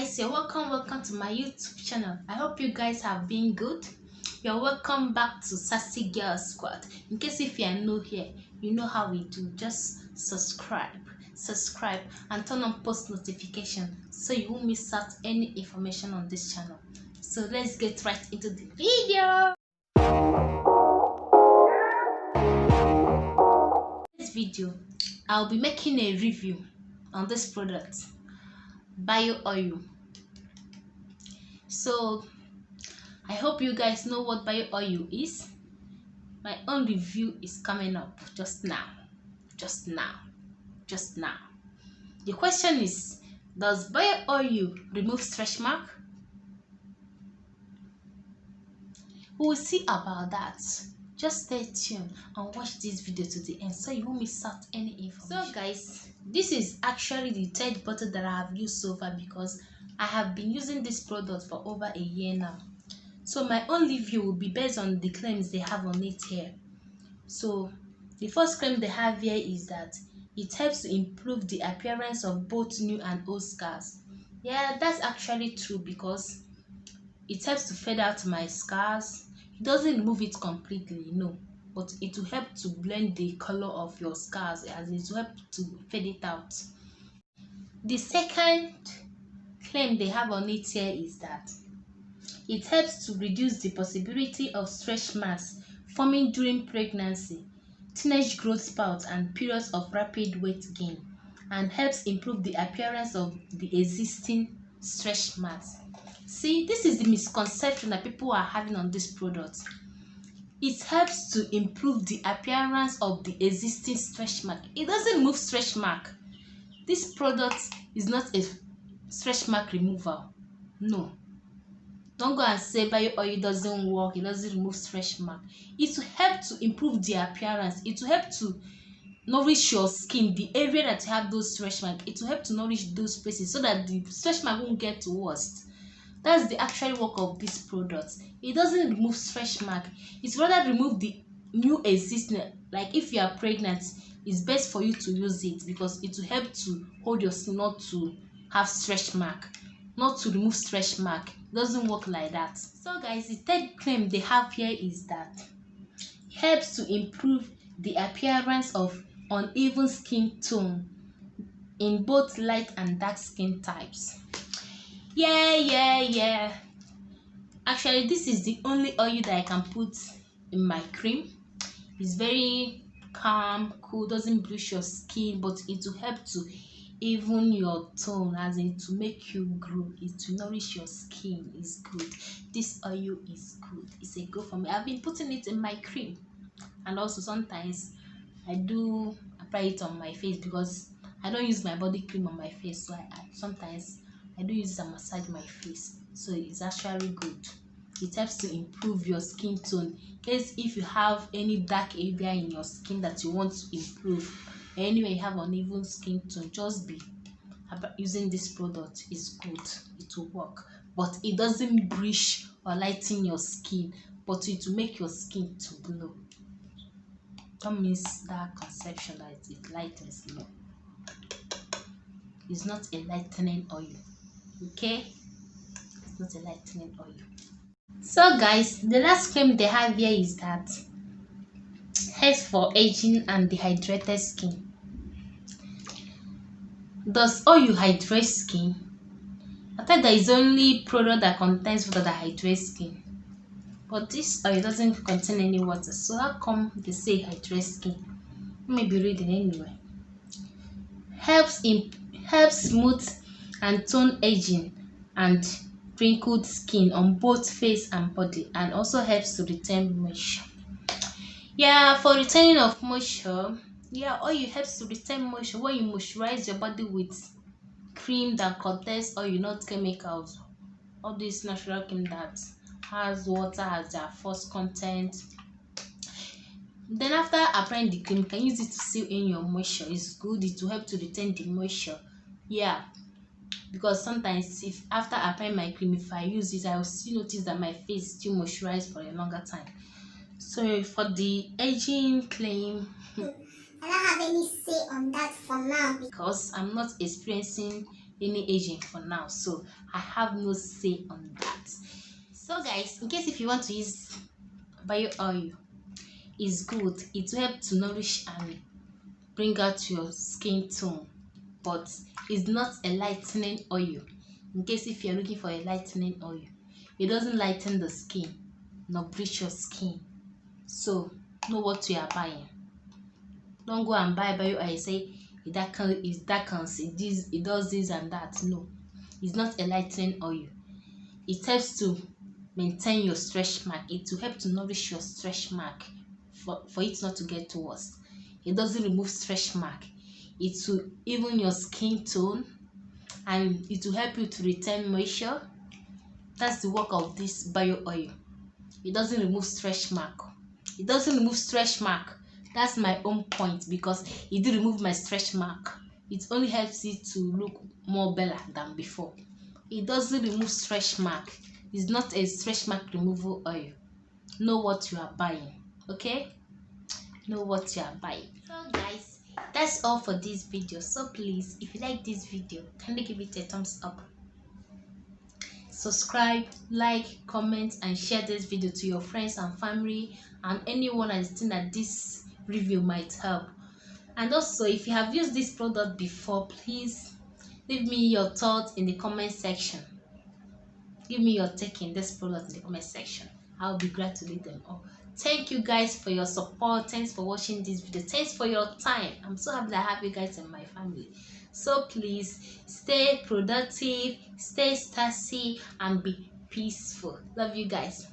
guys, you're welcome to my YouTube channel. I hope you guys have been good. You're welcome back to Sassy Girl Squad. In case if you are new here, you know how we do. Just subscribe and turn on post notification so you won't miss out any information on this channel. So let's get right into the video. This video, I'll be making a review on this product, bio oil. So I hope you guys know what bio oil is. My own review is coming up just now. The question is, does bio oil remove stretch mark? We will see about that. Just stay tuned and watch this video to the end so you won't miss out any information. So guys, this is actually the third bottle that I have used so far because I have been using this product for over a year now. So my own review will be based on the claims they have on it here. So the first claim they have here is that it helps to improve the appearance of both new and old scars. Yeah, that's actually true because it helps to fade out my scars. It doesn't remove it completely, no, but it will help to blend the color of your scars, as it will help to fade it out. The second claim they have on it here is that it helps to reduce the possibility of stretch marks forming during pregnancy, teenage growth spurts, and periods of rapid weight gain, and helps improve the appearance of the existing stretch marks. See, this is the misconception that people are having on this product. It helps to improve the appearance of the existing stretch mark. It doesn't remove stretch mark. This product is not a stretch mark removal. No. Don't go and say bio oil doesn't work, it doesn't remove stretch mark. It will help to improve the appearance. It will help to nourish your skin, the area that you have those stretch marks. It will help to nourish those places so that the stretch mark won't get worse. That's the actual work of this product. It doesn't remove stretch mark. It's rather remove the new existing. Like if you are pregnant, it's best for you to use it because it will help to hold your skin, not to have stretch mark, not to remove stretch mark. It doesn't work like that. So guys, the third claim they have here is that it helps to improve the appearance of uneven skin tone in both light and dark skin types. Yeah. Actually, this is the only oil that I can put in my cream. It's very calm, cool, doesn't bleach your skin, but it will help to even your tone, as in to make you grow. It will nourish your skin. It's good. This oil is good. It's a go for me. I've been putting it in my cream, and also sometimes I do apply it on my face because I don't use my body cream on my face, so sometimes I do use it and massage my face. So it's actually good. It helps to improve your skin tone. In case if you have any dark area in your skin that you want to improve, anyway you have uneven skin tone, just be using this product. Is good. It will work, but it doesn't bleach or lighten your skin, but it will make your skin to glow. Don't miss that conception that it lightens. No, it's not a lightening oil. Okay, it's not a lightening oil. So guys, the last claim they have here is that helps for aging and dehydrated skin. Does oil hydrate skin? I thought there is only product that contains water that hydrates skin, but this oil doesn't contain any water, so how come they say hydrate skin? Maybe reading anyway. Helps smooth and tone aging and wrinkled skin on both face and body, and also helps to retain moisture. Yeah, for retaining of moisture, yeah, oil helps to retain moisture when you moisturize your body with cream that contains oil, not chemicals. All this natural cream that has water as their first content. Then after applying the cream, you can use it to seal in your moisture. It's good. It will help to retain the moisture. Yeah, because sometimes if after applying my cream, if I use it, I will still notice that my face still moisturized for a longer time. So for the aging claim, I don't have any say on that for now because I'm not experiencing any agent for now, so I have no say on that. So guys, in case if you want to use bio oil, it's good. It will help to nourish and bring out your skin tone, but it's not a lightening oil. In case if you're looking for a lightening oil, it doesn't lighten the skin nor bleach your skin. So know what you are buying. Don't go and buy bio oil, say it darkens, it does this and that. No, it's not a lightening oil. It helps to maintain your stretch mark. It will help to nourish your stretch mark for it not to get worse. It doesn't remove stretch mark. It will even your skin tone, and it will help you to retain moisture. That's the work of this bio oil. It doesn't remove stretch mark. It doesn't remove stretch mark. That's my own point, because it did remove my stretch mark. It only helps it to look more better than before. It doesn't remove stretch mark. It's not a stretch mark removal oil. Know what you are buying, okay? Know what you are buying. So guys, that's all for this video. So please, if you like this video, kindly give it a thumbs up, subscribe, like, comment, and share this video to your friends and family and anyone that think that this review might help. And also, if you have used this product before, please leave me your thoughts in the comment section. Give me your take in this product in the comment section. I'll be glad to read them all. Thank you guys for your support. Thanks for watching this video. Thanks for your time. I'm so happy that I have you guys in my family. So please stay productive, stay sassy, and be peaceful. Love you guys.